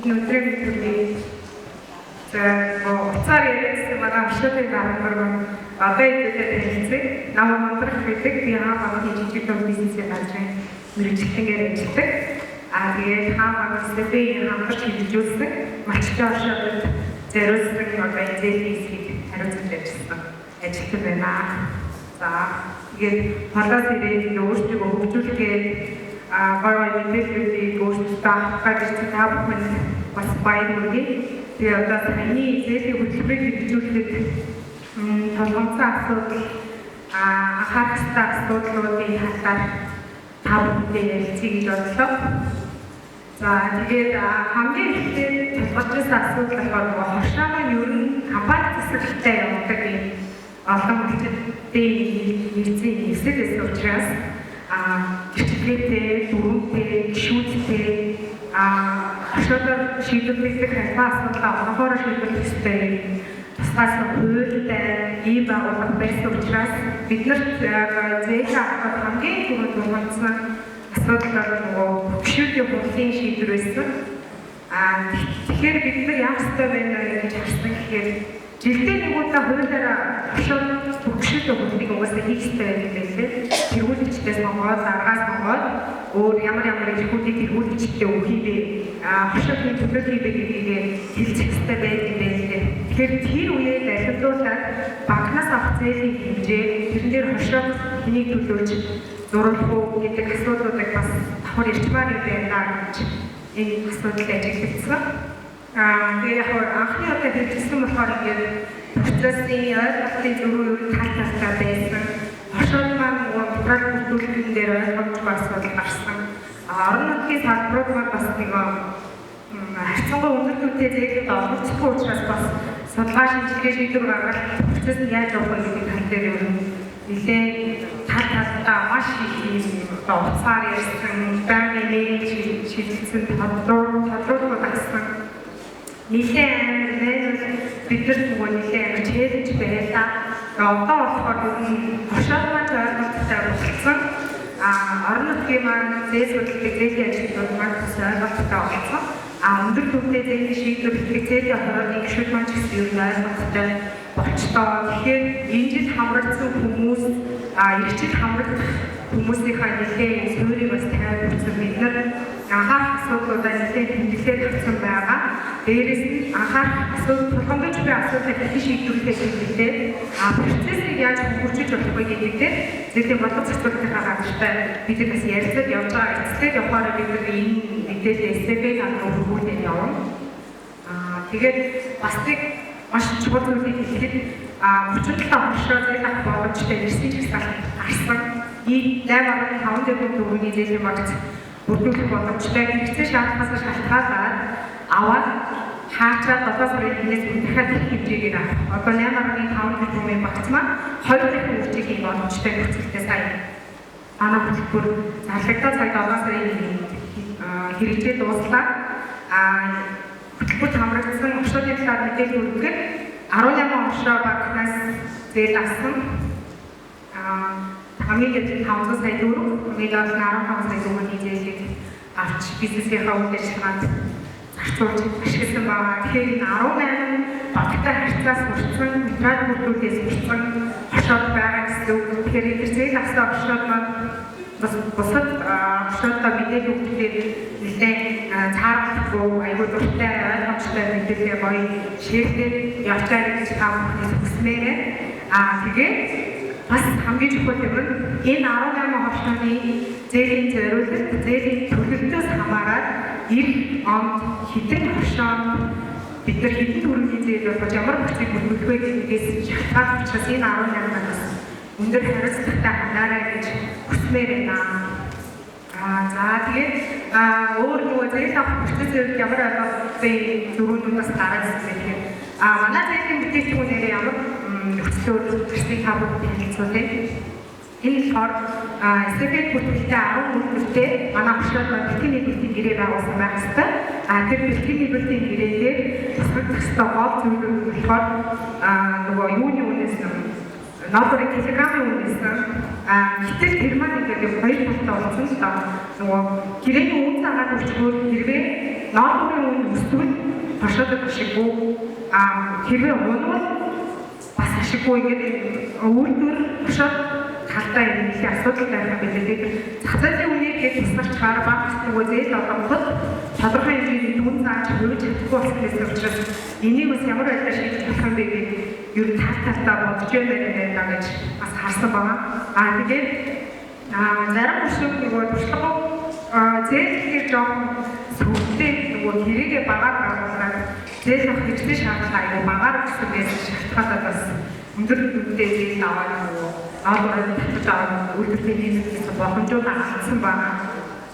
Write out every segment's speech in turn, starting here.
өнөөдрийн мэдрэлийг уцаар ярьсан манай хөшөөтэй байгаагаар одоо идэвхтэй танилцъя. Намайг Мандрах гэдэг би хаамаг жижиг дунд бизнесийн газрын мэргэжилтээр ажилладаг. Тэгээд хаамаг степи хамтарч хилжүүлсэн мачтай оршоод зориулсан одоо эзэлийг хариуцсан ажилласан байна. За тэгээд холоос ирээд өөрсдөө хөгжүүлэхэд гой мэдээллүүдийг өөрсдөө авах гэж та бүхэн бас баярлалаа. Тэгээд одоо таны эзэлийн хөтөлбөрийг хөгжүүлэхэд толгомцоо асуудал анхаарах ёстой асуудлуудын хатаар та бүхэндээ ярилцъя гэж бодлоо. За тэгээд хамгийн эхлээд толгойчсан асуудал болохоор хошаамаа ер нь компани засаглалтай явдаг юм олон хүчтэй нэгцэн хэсэг гэсэн учраас гэрчлэлтэй, дөрөвтэй, гişүүдтэй хошоодоор шийдвэрлэх асуудлаа онохоор шийдвэрлэх ёстой. Тусгаас хуультай ийм байгууллага байсан учраас бид нарт зээх авах хамгийн түрүүнд хандсан асуудал бол гişүүдийн хурлын шийдвэр байсан. Тэгэхээр бид нар яах ёстой байна гэж харсан гэхээр жилдээ нэг удаа хуулиараа хошоод гişүүдийн хурлыг угаасаа хийх ёстой байдаг байлээ. Тэргүүлэгчдээс сонгоод, даргаас сонгоод өөр ямар эрхүүдийг тэргүүлэгчдээ өгөх юм бэ? Хошоодын төлөөлөл хийдэг гэдгийг хэлцэх ёстой байдаг байлээ. Тэгэхээр тэр үеэр дахиулуулаад банкнаас авах зээлийн хэмжээ тэрэн дээр хошоод хэнийг төлөөж зурулах уу гэдэг асуудлуудыг бас давхар ирчмаар юм байна гэж энэ асуудал ажиглагдсан. Тэгээд яг анхны удаа хэрэгжсэн болохоор ингээд процессын ойлголтын зөвхөн талталтаа байсан. Хошоод маань бодлого бүрдүүлэлтэн дээр ойлгомжтой асуудал гарсан. Орон нутгийн салбарууд маань бас нэг харьцангуй өндөр түвшний зээлд олгогдсон учраас бас судалгаа шинжилгээ шийдвэр гаргах процесс нь яаж явах вэ гэдэг тал дээр нэлээд талтаа маш их уцаар ярьсан, байнгын нэрийг шийдэлсэн тодруулгууд гарсан. Нэлээд бид нар нөгөө нэлээд чэлэнж байлаа. Одоо болохоор хошоод маань ойлголттой болсон. Орон нутгийн маань зээл судлалын зээлийн ажилтнууд маань бас ойлголттой болсон. Өндөр түвшний зээлийн шийдвэр хэлэх зээлийн хорооны гишүүд маань ч гэсэн юу ойлголттой болчтой. Тэгэхээр энэ жил хамрагдсан хүмүүс, эх жил хамрагдах хүмүүсийнхаа нэлээд суурийг бас тавиад өгсөн. Бид нар анхаарах асуудлуудаа нэлээд тэмдэглээд авсан байгаа. Дээрээс нь анхаарах асуудал тулгамдж буй асуудлыг хэвлэн шийдвэрлэх хэрэгтэй. Процессыг яаж хөгжиж болох вэ гэдэг дээр зээлийн бодлого зохицуулалтынхаа газартай бид бас ярилцаад явж байгаа. Эцсээр явахаар бид энэ мэдээлэл SB-г хөрвүүлээд явна. Тэгээд бас нэг маш чухал зүйлийг хэлэхэд 37 хошоо зээл авах боломжтой ирсэн ч гэсэн гарсан. Ийм 8.5 төгрөгийн зээлийн багц бүрдүүлэх боломжтой хэрэгцээ шаардлагаас шалтгаалаад аваад хаачаад одоо сарын хинээс дахиад их хэмжээгээр авах. Одоо 8.5 төгрөгийн багц маань 2 дахин үржих хийх боломжтой нөхцөлтэй сая манай хөтөлбөр зарлагдаад сая 7 сарын хэрэгжээ дууслаа. Хөтөлбөрт хамрагдсан офшорын талаар мэдээлэл өгөхөд 18 офшор банкнаас зээл авсан. Хамгийн 500 сая төгрөг, хамгийн 15 сая төгрөгийн зээлийг авч бизнесийнхаа үйл ажиллагаанд зарцуулж ашигласан байгаа. Тэгэхээр 18 банктай харьцаас хүрсэн, метрал бүрдүүлээс хүрсэн офшор байгаа гэсэн үг. Тэгэхээр энэ зээл авсан офшор маань бас бусад офшортой мэдээлэл өгөхөд нэлээд цаарахгүй аюул дуртай ойлгомжтой мэдээлэл гоё шийдэл явчаар гэж та бүхэн хүсмээрээ. Тэгээд бас хамгийн чухал юм нь энэ 18 хошооны зээлийн зориулалт, зээлийн төлөвлөлтөөс хамаарат эх онд хэдэн хошоо бид нар хэдэн төгрөгийн зээл болгож ямар хүчийг бүрдүүлэх вэ гэдгээс шалтгаалж учраас энэ 18-аас өндөр хариуцлагатай хандаарай гэж хүсмээр байна. За тэгээд өөр нөгөө зээл авах процессыг ямар ойлголттой зөвлөмжөөс гараад ирсэн. Манай зээлийн бүтээгдэхүүнээр ямар нөхцөлөөр төрсний хаврын хэлцүүлээ. Энэ болохоор SB бүртгэлтэй 10 бүртгэлтэй манай хошоод бэлтгэл нийлүүлэлтийн гэрээ байгуулсан байх ёстой. Тэр бэлтгэл нийлүүлэлтийн гэрээгээр тусгах ёстой гол зүйл нь болохоор нөгөө юуны үнээс Нотори телеграмын үнээс гэтэл тэр маань ингээд хоёр талтай болсон л доо. Нөгөө гэрээний үн цагаар хүрчгөр хэрвээ ноодмын үн өсвөл хошоод ашиггүй хэрвээ унвал бас ашиггүй ингээд өөртөө хошоод талдаа юм их асуудал байх юм билээ. Зах зээлийн үнийг гээд тусгаарч хараа багт нөгөө зээл олгоход тодорхой хэмжээний дүн зааж хөрөж чадахгүй болохоос учраас энийг бас ямар байдлаар шийдэх болох юм бэ гэдэг ер нь тал бодож байна гэж бас харсан байна. Тэгээд зарим хүмүүс нөгөө туршлага зээлхээр жоохон сүртэй нөгөө хэрэгээ багаар гаргуулаад зээл авах хэрэгтэй шаардлага аюу багаар гэсэн байсан шалтгаалаад бас өндөр дүнтэй зээл аваад нөгөө аагаар үйлдвэрлэлийн хийх боломжууд алдсан байна.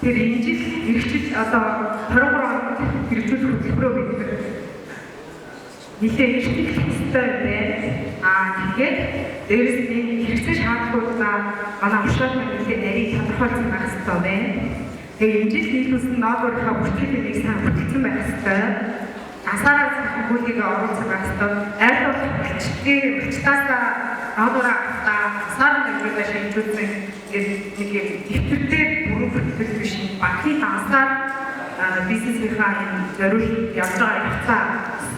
Тэр энэ жил эрхчил одоо 23 онд хэрэгжүүлэх хөтөлбөрөө бид нэлээд эрхчлэх хэрэгтэй байна. Тэгээд дээрээс нь хэрэгцээ шаардлагуудаа манай уршаад нэлээд нарийн тодорхойлсон байх хэрэгтэй байна. Тэгээд энэ жил нийлүүлсэн ноодорийнхаа бүртгэлийн сайн бүртгэсэн байх хэрэгтэй. Асаараа хөлийг оруулах байх хэрэгтэй. Аль болох бичтаасаа ноодороо асаар нэмрээ шийдвэрлсэн нэг юм дэвтэртэй бүрэн бүртгэл биш банкны асаар бизнесийнхаа зориулт явж байгаа явцаа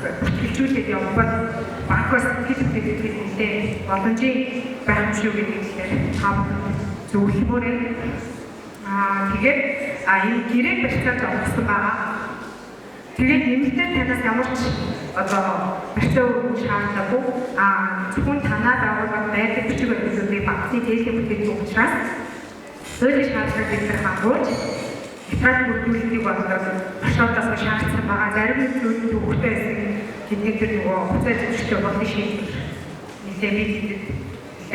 бүртгэлжүүлээд явбал банкаас хэлбэртэй боломжийг байх юм шүү гэдгийг тав зөвлөмөр. Тэгээд энэ гэрээ барьцаанд орсон байгаа. Тэгээд нэмэлтээр танаас ямар ч одоо барьцаа өгөх шаардлагагүй зөвхөн танаа дагуулсан байдаг бичиг баримтуудыг банкны дээлтэй бүтээх учраас хуулийн шаардлагыг дээр хангуулж Итрал бүрдүүлэлтийг болдог бошоодоос шаардсан байгаа зарим зүйлүүд төвхтэй байсан гэдэг тэр нөгөө хуцаа зөвшөөрөлтөй болно шийдвэр нэлээд бид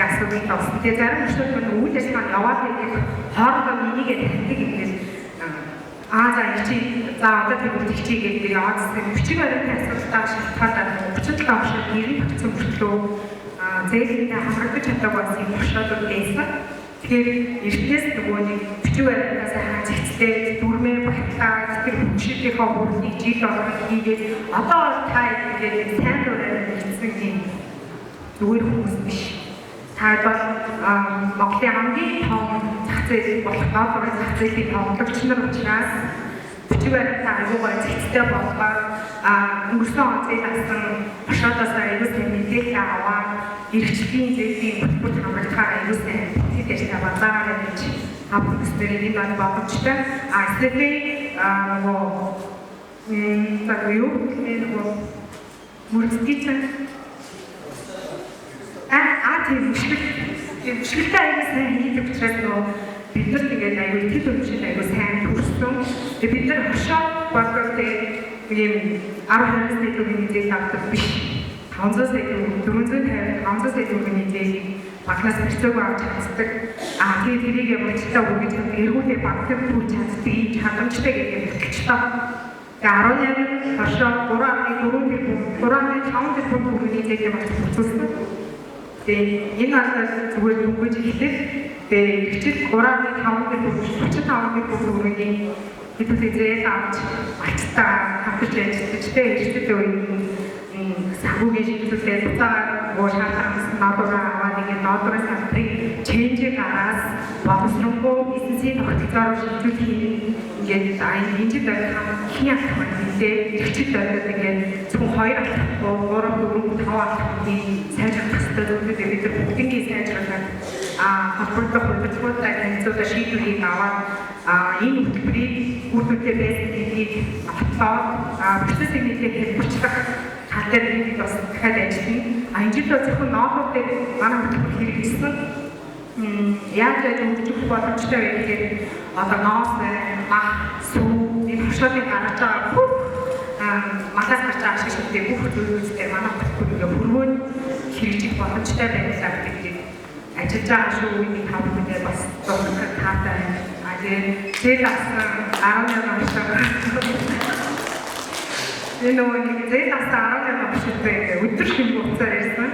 асуудал тоосон. Тэгээ зарим хүмүүс үйл ажиллагаанд яваад байдаг хоорондоо минийгээ таньдаг гэдэг за чи за одоо тэр үлдчихье гэдэг яваадсан бичиг баримтын асуудалтай шалтгаалаад 37 овшид нэрийн тогтсон бүртлөө зээлтэй хамрагдаж чадаагүй байсан бошоодод байсан. Тэгэхээр эртнээс нөгөө нэг бичиг баримтаас хааж цэцлээ дүрмээ багтаа тэр хүчийнхээ хурдыг жил болгох хийгээд одоо та игээд сайн дураар хэлсэн юм зүгээр хүмүүс биш. Та бол Монголын хамгийн том зах зээл болох ноодорын зах зээлийн тоглогч нар учраас бичиг баримтаа аюугаа цэцтэй болгоод өнгөрсөн он зээл авсан бошоодоос аюултай мэдээлэл аваад эрхчлийн зээлийн бүтэц хамгаалахаар аюултай тэжтэй базаараа гэж авахсээр энэ маань боломжтой. Эсвэл нөгөө юу нөгөө мөрдөгчийн тийм шилтэй аюултай хийдэг учраас нөгөө бид нар тэгээд аюул тэр өмчил аюул сайн төрсөн. Тэгээд бид нар хошоо болоод ийм 10 төгрөгийн зээл авдаг биш. 500 сая төгрөг 450 500 сая төгрөгийн зээлийг банкнаас барьцаагүй авч чаддаг. Тэгээд тэрийг явуултаа өгч эргүүлээ банкнд төрүүлж чаддаг ийм чадамжтай гэдэг хэлчихлээ. Тэгээд 18 хошоо 3.4 3.5 төгрөгийн зээлийг авч үзүүлсэн. Тэгээд энэ асар зүгээр дүнгэж хэлээд тэгээд ихчил 3.5 төгрөгийн хэдүүлээ зээл авч ачтаа хавтаж ажиллаж тэгээд эрсдэл үеийн сахуугийн шийдвэрлэлээ цуцаагаар шаардлагаас ноодороо аваад ингээд ноодороо сантрыг чэнжийг араас боловсронгуй бизнесийн тогтолцоор шийдвэрлэх ингээд энэ жил хам хин авах хэрэгтэй эрхчил байдаг ингээд зөвхөн 2 авах 3 4 5 авахыг сайжруулах хэрэгтэй зүйлүүд бид нар бүгднийг сайжруулах холбоотой хөтөлбөртэй танилцуулаад шийдвэрийг аваад энэ хөтөлбөрийг бүрдүүлэх байсан гэдгийг батлаад процессыг нэлээд хэлбэрчлэх тал дээр бид бас дахиад ажиллана. Энэ жил зөвхөн ноодууд дээр манай хөтөлбөр хэрэгжсэн. Яаж өгөх боломжтой вэ гэхээр одоо ноос мах сүү энэ хөшөөний гарч байгаа малаас гарч байгаа ашиг шигтэй бүх төлөвлөлтөд манай хөтөлбөр хөрвөө хэрэгжих боломжтой байлаа гэдэг ажиллаж байгаа шүү. Үүнийг тавхандаа бас зөвхөн таатай. Тэгээд зээл авсан 18 энэ нэг зээл авсан 18 овшидтэй өдөр шинэ хугацаар ирсэн.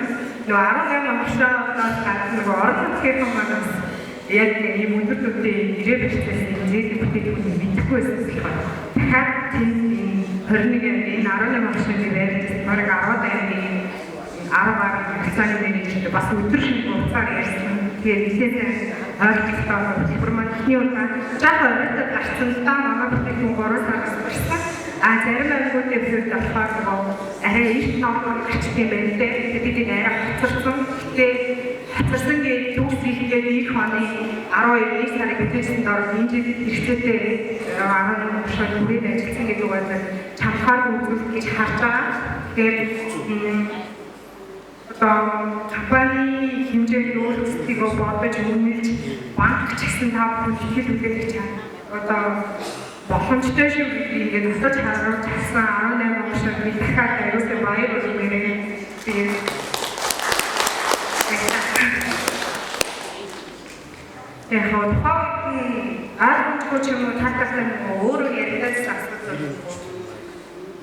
Нөгөө 18 овшоодоос гадна нөгөө орон нутгийн хүмүүс яг ийм өндөр төдий ирээ бэлтгэсэн зээл бүтээгдэхүүнийг мэдэхгүй байсан болохоор дахиад тийм 21 энэ 18 овшидны байрлал бараг 10 дайны 10 гаруй хугацааны менежмент бас өдөр шинэ хугацаар ярьсан. Тэгээд нэлээд ойлгохтой хөтөлбөр маань ихний удаа жаахан ойртой гарсан та манай бүтээгдэхүүн 3 сараас барьсан. зарим аймагуудын хувьд болохоор арай их номер гарчдаг юм байна те. Тэдний арай хоцорсон. Тэгээ хоцорсон гээд төгсөлгээд их оны 12 сарын үдээсэнд орж энэ жил хэрэгцээтэй 11 шат бүрийн ажилласан гэдэг бол чамхаар үзүүлэх гэж харж байгаа. Тэгээд компани хэмжээний өөрсдийгөө бодож үнэлж банк ч гэсэн та бүхэн ихэд үлдээж чана. Одоо боломжтой шүү гэдгийг ингээд нутаж харуулж авсан 18 оншиг би дахиад аюултай баяр хүргээрэй. Тэгээд хавтан аргач юм татсан өөрөө ярьдаг асуудал.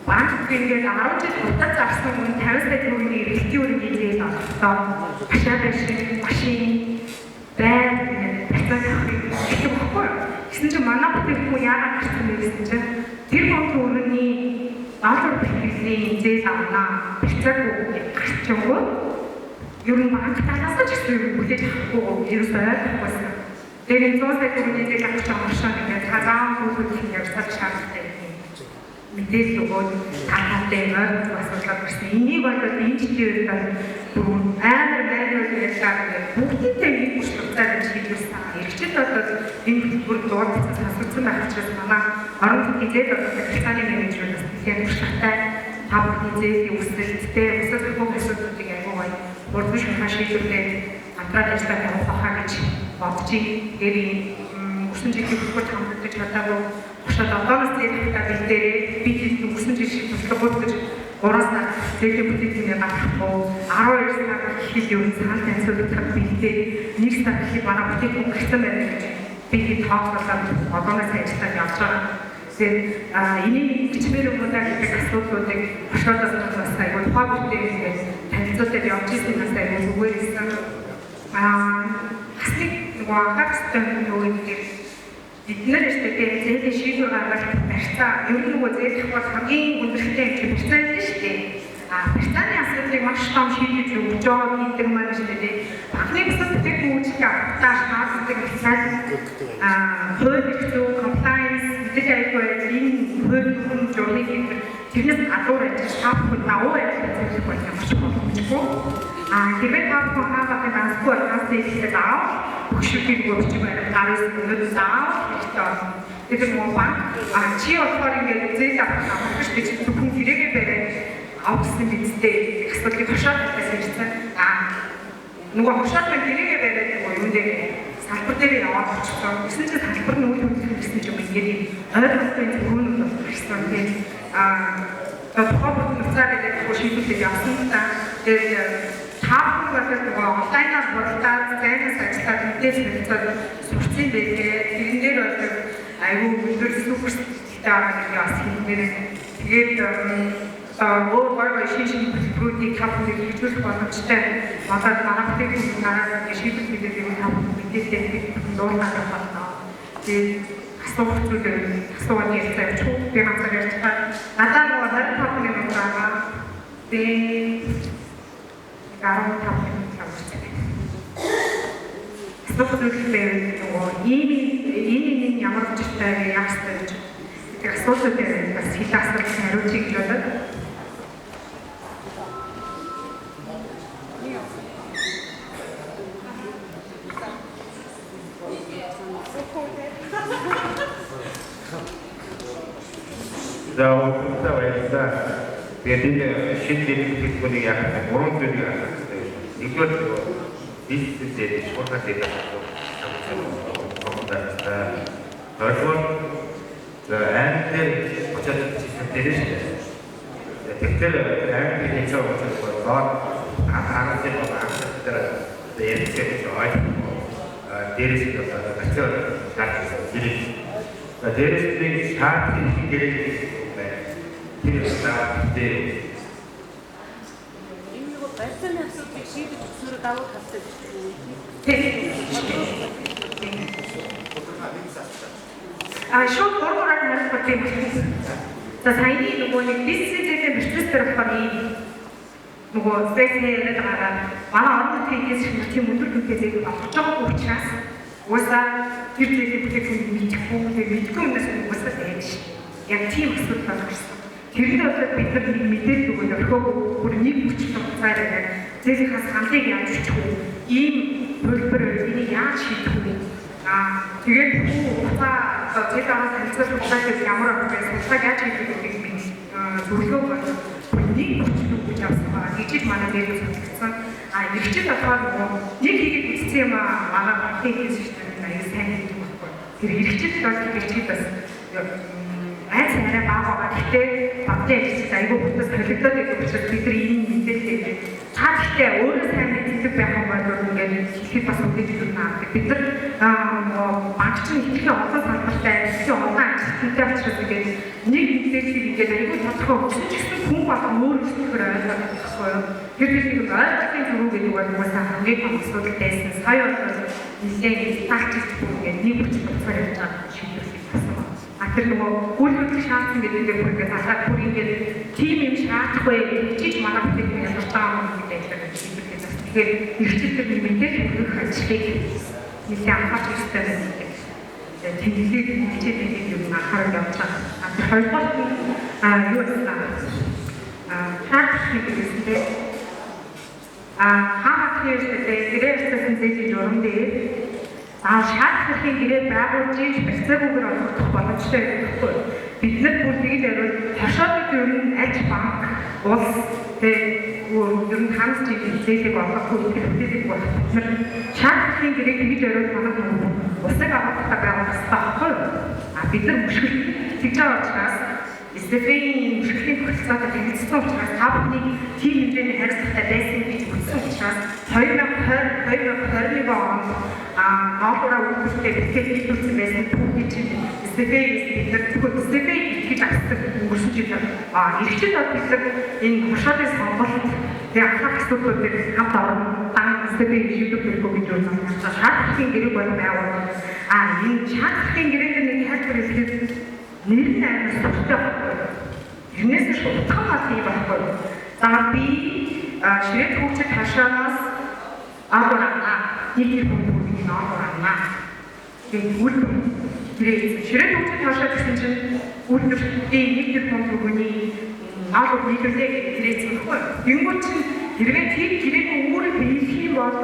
Банк ингээд 10 жил удаа зарсан хүн 50 сая төгрөгийн эргэлтийн үрийг хийгээд авсан. Ашаа шиг машин байр бацаа хийх байхгүй. Гэсэн чинь манай бүтээгдэхүүн яагаад гарсан бэ гэсэн чинь тэр төгрөгийн доллар бэлтгэлийн зээл авнаа. Бацаагүй гарчихгүй. Ер нь банк талаас ч гэсэн бүтээж авахгүй ерөөсөө ойлгохгүй. Тэгээд 100 сая төгрөгийн зээл авчих оршоо ингээд хазаан бүлгүүл явуулах шаардлагатай. Мэдээлэл өгөөд таахтай ойлгох асуудал гарсан. Энийг бол энэ жилийн үед бүр амар ярьдаг бүгдтэй нэг бүсгүүцээр ажилласан. Иргэд бол энэ бүр дуудсан асуудсан байх учраас манай орон зайд хэлцээний менежерээс тэгэхээр туршлагатай та бүхний зээлийн өсөлттэй өсөлт бүх асуудлуудыг аягүй урдч хашигдуулээд хамтран ажиллаж явах хаа гэж бодож ирээ. Өсөн жилийн бүхэл хамтдаж чадаагүй шат одоос зэрэг бидээ бид өсөн жишээ туслахууд гэж 3 сар зэрэг бүтээгдэхүүнээ гаргахгүй 12 сар гэхэд юу цаан танилцуулах бидээ 1 сар гэхэд манай бүтээгдэхүүн гарсан байна гэж бид тооцоолоод одоос ажиллаж явж байгаа. Тэгээд энийг бичмээр өгөөдэй гэдэг асуудлуудыг бошоодоос бас айгүй тухай бүтээгдэхүүнээ танилцуулаад явж ирсэн нь айгүй зүгээр байсан. Хасник нөгөө хагастай нөгөө гэдэг бид нар ихтэй зээлийн шийдвэр гаргаж барьцаа ер нь нөгөө зээлэх бол хамгийн өндөртэй юм барьцаа гэдэг шүү дээ. Барьцааны асуудлыг маш том шийдэж өгч байгаа гэдэг маань шүү дээ. Анхны бусад бүтээгдэхүүн үйлчлэгээ авахтаа шаардлагатай барьцаа хууль хэвлэл compliance гэдэг айгүй энэ хууль бүрэн журмыг тэрнээс гадуур ажиллаж таахгүй давуу ажиллаж байх байх маш боломжтой. Тэгээд таахгүй хаагаад дансгүй хаагаад ихтэй даав хөшөлтийг өгч байгаа гараас өнөд даав гэдэг юм байна. Чи болохоор ингээд зээл авах гэж би зөвхөн хэрэгээ бариад авсан бидтэй асуудлыг хашаад байсан гэсэн. Нөгөө хашаад байна хэрэгээ бариад нөгөө юм дээр салбар дээр яваад очихсон. Гэсэн чинь салбар нь үйл хөдлөх гэсэн юм ингээд ойлгохтой зөвхөн бол гарсан. Тэгээд тухайн бүтээгдэхүүн гэдэг шийдвэрлэлийг явсан та. Тэгээд таахгүй гэдэг нөгөө онлайнаар бодлоод зайнаас ажиллаад мэдээж хэрэгцээд сурцсан байлээ. Тэрэн дээр бол аюу өндөр сүхстэй байгаа гэж бас хэлмээр. Тэгээд өөр гой шийдвэр бүтээгдэхүүнийг тавхыг хэрэгжүүлэх боломжтой. Бодоод манай бүтээгдэхүүн нараад шийдвэрлэлийг тавх мэдээлэл дуурайх болно. Тэгээд асуух зүйлээр асууад ярьж чуу би ганцаар ярьж байгаа. Надад нөгөө 25 минут байгаа. Тэгээд гараа тавхыг тавьчихсан. Асуултуудтай нөгөө ийм ямар учиртай яах вэ гэж тэр асуултуудыг бас хэл асуулт хариулчих гэж бодоод. За баярлалаа. Тэгээд шийдвэрлэх хэлбэрийг яах вэ? Гурван зүйлийг харах хэрэгтэй. Нэгдүгээр бизнес дээр шуурхай дээр хоёрдугаар аймаг очоод систем дээр шүү дээ. Тэгэхээр аймаг хэлцээ очоод болоод анхаарал дээр ярьж байгаа. Дээрээс нь одоо гацаа гацаа зэрэг. Дээрээс нь шаардлагын хэрэглээ байна. Тэр старттэй энэ нөгөө барьцааны асуудлыг шийдэж өгснөөр давуу талтай гэж шууд гурван нарт батын. За саяны нөгөө нэг бизнесээ бэлтгэж тарахаар нөгөө специалист байгаа. Манай орон нутгийн тийм өндөр хэмжээний болгож байгаа учраас уусаа тэр зүйлийг бүтээгдэхүүн мэдхгүй юмнаас уусаа байж. яг тийм асуудал гарсан. Тэрний одоо бид нар нэг мэдээлэл өгөөд орхиог бүр нэг хүч тогтцаар яг зээл хасгалыг яаж хийх вэ? Ийм хөлбөр энийг яаж шийдэх вэ? Тэгээд хугацаа зээл харилцаа хугацааг ямар байсан хугацааг яаж хийх вэ гэдэг бид зөвлөгөө өгөөд нэг хүч өгч авсан байгаа. Ижил манай дээр зөвлөгдсөн. Ирчил болохоор нэг хийгээд үзсэн юм манай банкны системд аяа сайн хийх байхгүй. Тэр ирчил бол ирчил бас айц арай бага байгаа. Гэхдээ банкны ажил аягүй хүмүүс солигдоод байдаг учраас бид нар ийм мэдээлэл цаашдаа өөрөө сайн мэддэг байх юм бол ингээд хэлэхэд бас үгүй юм аа. Бид нар банк чинь итгэхийн олон салбартай итгэхийн олон ажилтнтай учраас ингээд нэг мэдээллийг ингээд аягүй тодорхой өгсөн ч гэсэн хүн болон өөр өөрсдөө ойлгоод байхгүй юу. Тэр нэг ойлгохын зүрх гэдэг бол угаасаа хамгийн том асуудал байсан. Сая бол нэлээд тактик ингээд нэг хүч тогтцоор явж байгаа шийдвэрлэх болсон. Тэр нөгөө үйл хөдлөх шаардсан гэдэг нь бүр ингээд асаад бүр ингээд тим юм шаардахгүй гэж манай бүтээгдэхүүн ялгартаа юм гэдэг ажлыг шийдвэрлэх гэсэн. Тэгэхээр эрхчлэлтэй мэдээлэл өгөх ажлыг нэлээд анхаарч хэрэгтэй байна. Тэмдэглээд хичээлээ юм анхаарал явуулж байгаа. Тэр хоёрдугаар нь юу вэ? Практик гэсэндээ хаана хийвэстэй гэрээссэн зэжиж урамдээ шаардлагын гэрээ байгуулж барьцаагүйгээр олгох боломжтой байхгүй. Бид нар бүр тэгээд ярил хашаатд ер нь аль банк улс ер нь хамт зээлийг олгох хөлбөлтийг болох бид нар шаардлагын гэрээг тэгж ярил манай усыг авах байгуулах байхгүй. Бид нар мөшгөл тэгж байгаа учраас Стефени мөшгөлийн процессыг хэрэгжүүлсэн учраас та бүхний тийм хэмжээний харилцаатай байсан гэж үзсэн учраас 2021 онд ноолгороо үйлдвэрлэлтэй бэлтгэл хийлгүүлсэн байсан түүхий чинь Стефени бид нар зөвхөн Стефени итгэж авсан өнгөрсөн жил эрчил бол бид нар энэ хуршаатын сонголт тэг анхаарах асуудлуудыг хамт орон Стефени шийдвэрлэхгүй гэж үзсэн. Шаардлагын гэрэг бол байгуулсан. Энэ шаардлагын гэрээний нэг хайлбар хэлэхэд нэр нь амар сурталтай байхгүй. Тэрнээс шалтгаан бол юм байхгүй. За би ширээ төвчд хашаанаас аварана. Нэг хүмүүс нь аварана. Тэгээд үл ширээ төвчд хашаа гэсэн чинь үйлдвэрлэлийн нэг хүмүүс авах нийлүүлээ гэрээсэн байхгүй. Тэнгуү чинь хэрвээ тэр гэрээг өөрөө биелэх юм бол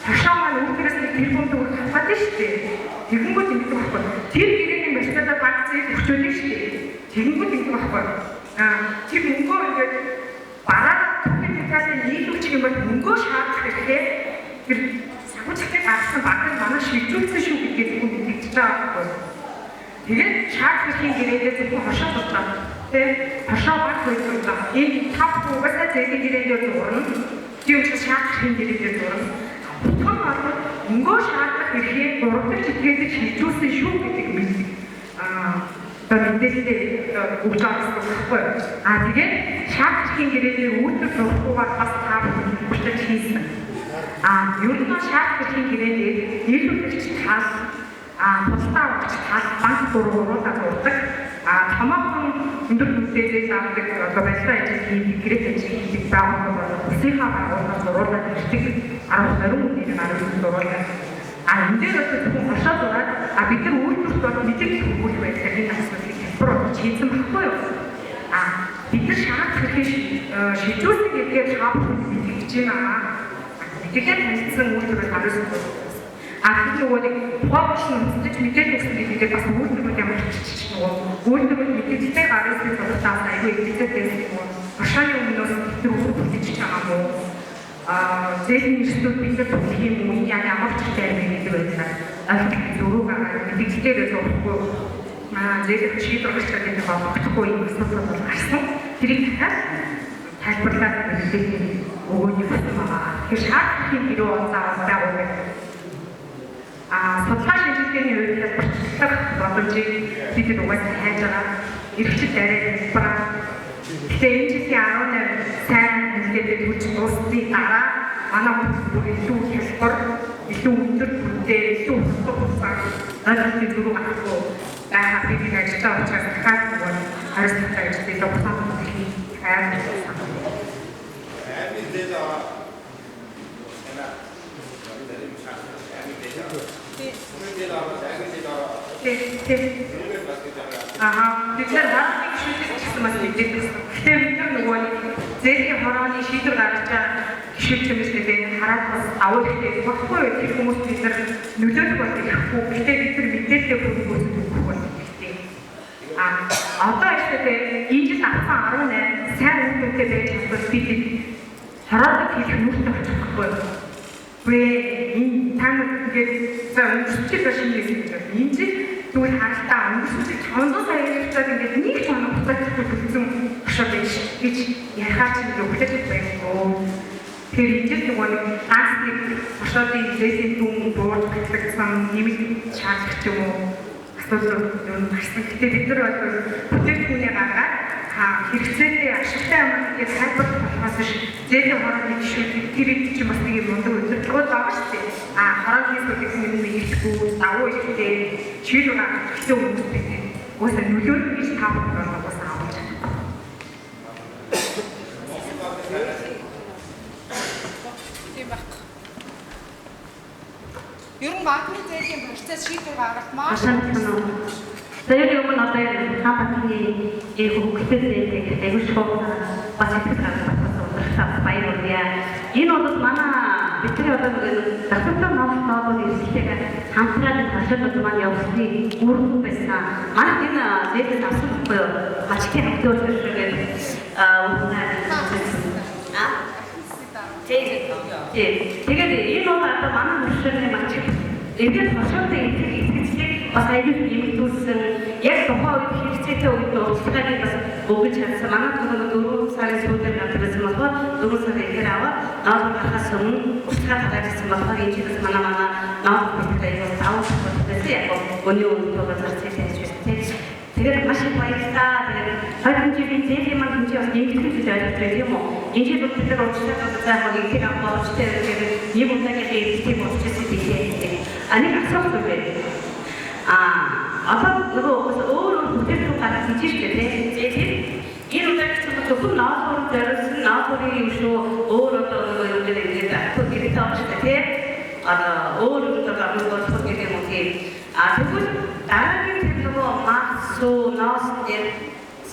хашаа маань өөрөөс нэг тэрбум төгрөг хаваад шүү дээ. Тэгэнгүүт ингэдэг байхгүй. Тэр гэрээний барьцаадаа банкцыг өгчөөлнө шүү дээ. Тэгэнгүүт ингэдэг байхгүй. Тэр мөнгөө ингээд бараа төлөвлөлтөд нийлүүлж юм бол мөнгөө шаардах гэхээр тэр санхүүжилтийг гаргасан банк нь манай шийдвэрлсэн шүү гэдгийг хүн мэдчихэж байгаа байхгүй. Тэгээд шаардлагын гэрээдээ зөвхөн хашаа тулгаа. Тэгээд хашаа банк үйлдвэрлэдэг. Энэ тав угаасаа зээлийн гэрээдээ зурна. Тийм учраас шаардлагын гэрээдээ зурна. Мөнгөө шаардах ирэхээр гуравдах чиглэлийг шийдвэрлсэн шүү гэдэг мэддэг. Мэдээлэл өгч байгаа байхгүй. Тэгээд шаардлагын гэрээний үйлдвэр зурхгүйгээр бас тав хүчтэй хийсэн. Ер нь шаардлагын гэрээний нийлүүлэгч тал тусдаа өгч тал банк дургуулаад урдаг. Хамаахан өндөр мэдээлэл авдаг одоо байшин ажил хийх, гэрээ ажил хийх байгууллага бол усынхаа байгууллагаас зурулаад ирдэг. 20 үнээр 10 зурулаад. Энэ дээр зөвхөн хашаа зураад бид нар үйлдвэрт бол мэдээлэл өгөх байдлаар энэ асуудлыг хэлбэр хийсэн байхгүй юу? Бид нар шаардлагыг шийдвэрлэх гэдгээр шаардлагыг мэдгэж байна. Тэгэхээр хэлсэн үйлдвэрийг харуулсан байна. Тэр нөгөө нэг тухайн үндэслэж мэдээлэл өгсөн гэдэг бас үйлдвэрүүд ямар ч үйлдвэрүүд мэдээлэлтэй гаргасан зурагтаас аюул ихтэй байсан юм. Хашааны өмнөөс тэр үйлдвэр хийж байгаа юм уу? Зээлийн эрсдүүд бид нар бүх юм уу ямар ч хэрэгтэй байдаг байлаа. Зураг мэдээлэлээр зурхгүй зээлийн шийдвэр гаргах гэдэг нь болохгүй юм асуудал бол гарсан. Тэрийг дахиад тайлбарлаад мэдээлэл өгөөний болсон байгаа. Тэгэхээр шаардлагын гэрээ заавал байгуулдаг. Судалгаа шинжилгээний үед хялбарчлах боломжийг бид угаасаа хайж байгаа. Эрхчил арай хэлбэр. Тэгэхээр энэ жилийн 18 сайн мэдээлэл хүч дуусны дараа манай бүр илүү хэлбэр, илүү өндөр бүрдээ, илүү хурдан хугацаанд ойлгохын зүрх авахгүй байгаа бидний ажиллаа учраас дахиад хариуцлагатай ажиллаж явах хэрэгтэй хайрлаа. Sì. бид нар хаалтыг шийдэх гэсэн бас мэдээд байсан. Гэхдээ бид нар нөгөө зээлийн хорооны шийдвэр гаргаж байгаа гişүүд хүмүүстэй хараад бас авах хэрэгтэй. Баггүй тэр хүмүүс бид нар нөлөөлөх бол ихгүй. Гэхдээ бид нар мэдээлэл өгөх өгөх бол хэрэгтэй. Одоо ихтэй энэ жил авсан 18 сайн үгтэй байж чадвал бид хороодог хийх нүртэй очихгүй. Энэ тань ингээд за өнгөрсөж байгаа шинэ юм. Энэ жил тэгвэл харалтаа өнгөрсөж 500 сая хэрэгцээд ингээд нэг тоног хугацаанд төлсөн ашиг байж гэж ярихаар чинь өгөхөд байхгүй. Тэр энэ жил нөгөө ганц нэг бошоодын зээлийн дүн буурч гэгдсэн нэмэлт шаардлага ч юм уу асуудал юм гарсан. Гэтэ бид нар бол бүтээгдэхүүний гаргаад хэрэгцээтэй ашигтай юм гэж хайрлах болохоос биш зээлийн хорооны гişүүд тэр их ч бас нэг юм мундаг удирдлагууд байгаа шүү дээ. Хорооны бүтээгдэхүүн юм нэгтгэхгүй давуу ихтэй чийл гаргах хэрэгтэй хүмүүс байдаг. Уусаа нөлөөлөх гэж тав болох бас авах. Ер нь банкны зээлийн процесс шийдвэр гаргах маш Saya juga menonton apa sih hubungan dengan sekolah pasti terkait sampai dia. Ini untuk mana? Bicara tentang dasar nama di sini kan hampir ada dasar teman yang mesti urut besar. Mana kita jadi dasar macam apa tu sesuatu hubungan. Jadi ini untuk mana mesti macam ini dasar Pasal itu яг тухайн хэрэгцээтэй үед устгахыг бас өгж чадсан. Манай тухайн 4 сарын сүүлээр надад болохоор 4 сарын ихэр аваа наад гарахаас өмнө устгах хэрэгцсэн болохоор энэ жигс манай наад бүтээгдэхүүн авах хэрэгтэй. Яг өний өнөөр зарцыг хийж. Тэгээд маш их баярлалаа. Тэгээд хойдын жилийн зээлийн маань хэмжээ бас нэмэгдэж байгаа юм уу? Энэ жил бүтээгдэхүүн уучлаарай заахыг ихэр авах хэрэгтэй. Ийм удаагийн эцэг болчихсон тийм. Аник асуух үү? Одоо нөгөө өөр бүтээгдэхүүн гаргаж хийж штэ тийм. Энэ удаагийн зөвхөн наадмын зориулсан наадмын юм шүү. Өөр одоо нөгөө юм дээр ахтуу гэрээ тааштай тийм. Өөр одоо гаргаж болох гэдэг юм тийм. Тэгвэл дараагийн нөгөө масуу ноос дээр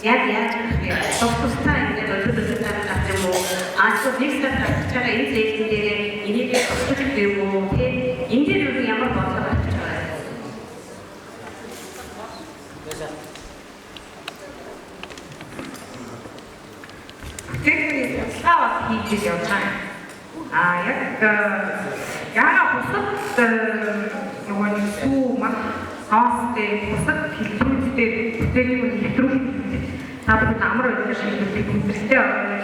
яг яаж гэх тустай ингээд өдөртөө таах юм уу? Асуу нэг сар тавьж байгаа энэ зэйдэн дээр энийг тусгаж өгөх юм уу тийм. Энэ дээр ямар бодлого гарч байгаа вэ? Техник слава хийж яваа. Яг яа бусад нөгөө сүү мах хаастай бусад хэлбэрүүдтэй бүтээгдэхүүн нэвтрүүлэх tapos амар өдөр шиг бүтээгдэхүүнтэй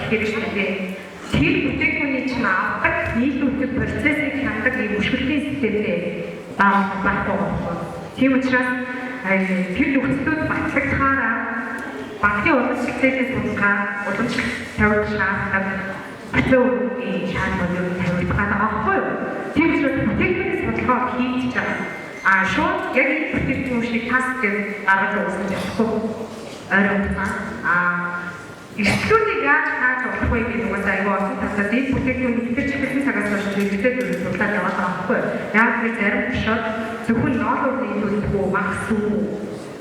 хэрэгжүүлдэг. Тэр бүтээгдэхүүний чинь авдаг нийлүүлэх процессыг хяндаг юм өшгөрлийн системтэй байхгүй. Тийм учраас тэр нөхцөлд батлагдахаараа банкны уламжлалтын судалгаа уламжлалт тавьж шаардлагатай өдрийн шаардлагыг тавьж байгаа байхгүй юу? Тийм учраас бүтээгдэхүүний судалгаа хийж байгаа. Шууд яг энэ бүтээгдэхүүн шиг тас гэж гаргаж өгсөн болохгүй. Эхлүүлэг яаж хааж болох вэ гэдэг нь айгүй олон талаар энэ бүтээгдэхүүн мэдээж хэвлэн цагаас хойш хэрэгтэй зүйл судлаад яваад байгаа байхгүй юу? Яг тэр зарим бишод зөвхөн ноолоор нийлүүлэх үү, мах сүү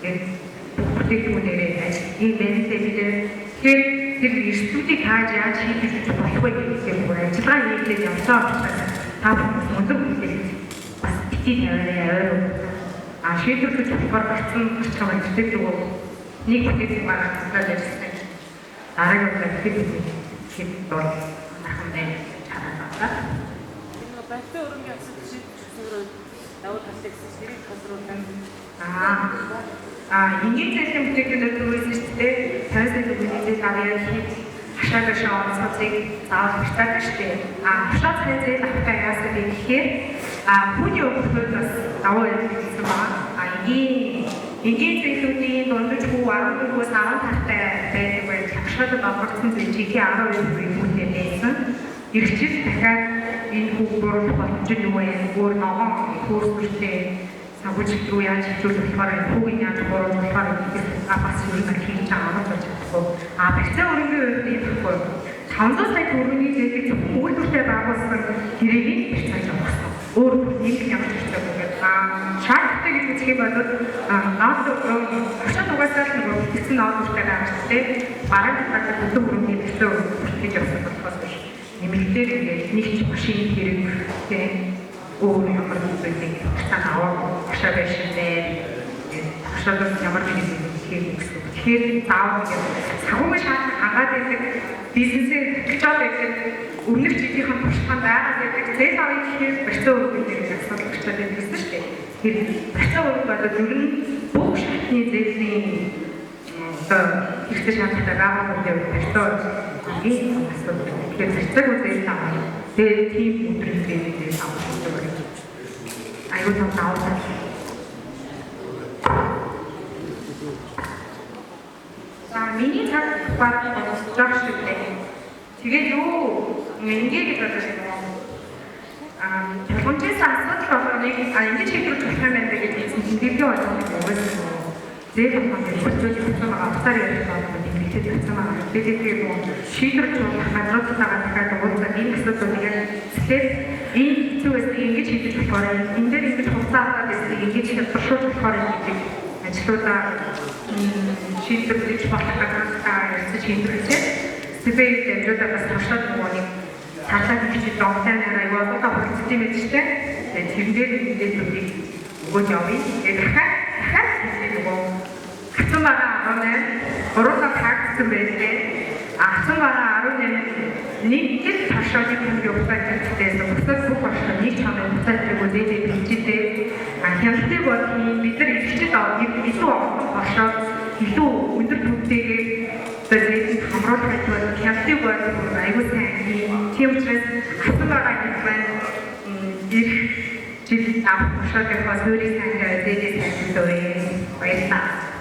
гэдэг бүтээгдэхүүнээрээ ийм бензинээр тэр студийг хааж яаж хийх болох вэ гэдэг нь ажиллагаа хийлээ явсан учраас та бүхэн өндөр бүтээгдэхүүн бас бити тавиараа шийдвэрлэж болохоор гарсан гарч байгаа бүтээгдэхүүн нэг бүтээгдэхүүн гаргаж ажилласан. Дараагийн удаа хэд бол ахмад чанараа. Энэ банкны өрөөний асуулт шийдвэрлэх давуу талтай зэрэг контролдан Ингээд зэлийн бүтээгдэхүүнүүд түрүүсэн шүү дээ. Тайсан бүтээгдэхүүнүүд аваад хийж хашаага шоон цацыг заавал хэрэгтэй шүү дээ. Хашаа цайзээ авахтай яасан бэ гэхээр хүний өгөхөд бас давуу ялгсан байна. Ингээд зэлийн дундаж хүү 14-өөс 15-тай байдаг байх. Хашааг авахсан зэжиг 12 хүүтэй байсан. Ирчил дахиад энэ хүү бууруулах боломж нь юу вэ? Өөр ногоон курстэй Сагууч руу яаж хичүүлэх болохоор хүүгийн яаж бууруулах болохоор бас юу нэг хийж байгаа гэж бодсон. Барьцаа өргөний үед хийхгүй. 500 сая төгрөгийн зээлийг үйлдвэртэй байгуулсан хэрэгийг барьцааж авсан. Өөр нэг ямар ч хэрэгтэй بود. Шаардлагатай гэж гэх юм бол нот очоод угаасаа л нөгөө хэцүү ноттой гарчтэй бараг багт өдөр бүрийн хэлсэн үргэлж явсан болохоос биш. Нэмэлтээр ингээд нэг ч машин хэрэгтэй өөр ямар зүйлийг тань аваад ашаа байшинтэй ашаадаас ямар нэг юм хийх гэсэн. Тэгэхээр заавал ингээд сагууны шаардлага хагаад байдаг бизнесээ төлөвлөж байдаг өмнөх жилийнхэн туршлаганд байгаад байдаг зээл авах гэхээр барьцаа өргөх гэдэг асуудал гарчаад байдаг гэсэн шүү дээ. Тэр барьцаа өргөх бол ер нь бүх шатны зээлийн хэрэгтэй шаардлагатай байгаа гэдэг барьцаа ийм асуудал. Тэгэхээр барьцааг үзэл авах. Тэгээд тийм өдрийн зээлийн авах гэдэг. Аюул тав таавал миний цаг бат бодож шигтэй. Тэгээд юу ингээд бодож байна. Тэгвэл асуудал болохоор нэг ингэж хэвлэж болох юм байна гэдэг чинь хэлбэрийн ойлголт өгсөн. Зээл хамгаалалтын процесс гэсэн авахтар ярих байна гэдэг хэлсэн байна. Тэгээд юу шийдвэрч болох хадруудтайгаа дахиад уулзаад энэ асуудлыг тэгэхээр энэ зүйлс ингэж хийх болохоор энэ дээр ингэж хугацаа аваад гэсэн ингэж хялбаршуулж болохоор гэдэг ажлуудаа шийдвэрлэж болох гадаадаа ярьж хийлгэж тэгээд амжилттай бас туршаад нөгөө нэг цаашаа хийж докторын аягаа бодох юм мэт тэгээд тэрнээр ингээд үгийг өгөөж явъя. Тэгээд дахиад нөгөө хацсан байгаа 18 гурван тагсан байлээ. Хацсан байгаа 18 нэг их туршааны юм явуулаад гэдэг зөвхөн бүх багшаа нэг чамд утаатай үзээд бичижээ. Хяналтыг бол бид нар ихчэд авах илүү багшаа илүү өндөр түвшинтэй зээл хамруулах бол хяналтыг бол аюул сайн тийм учраас хацсан байгаа гэж байна. Их жил авах багшаа гэх бас өөрийн сайн зээл сайн зүйн баярлалаа.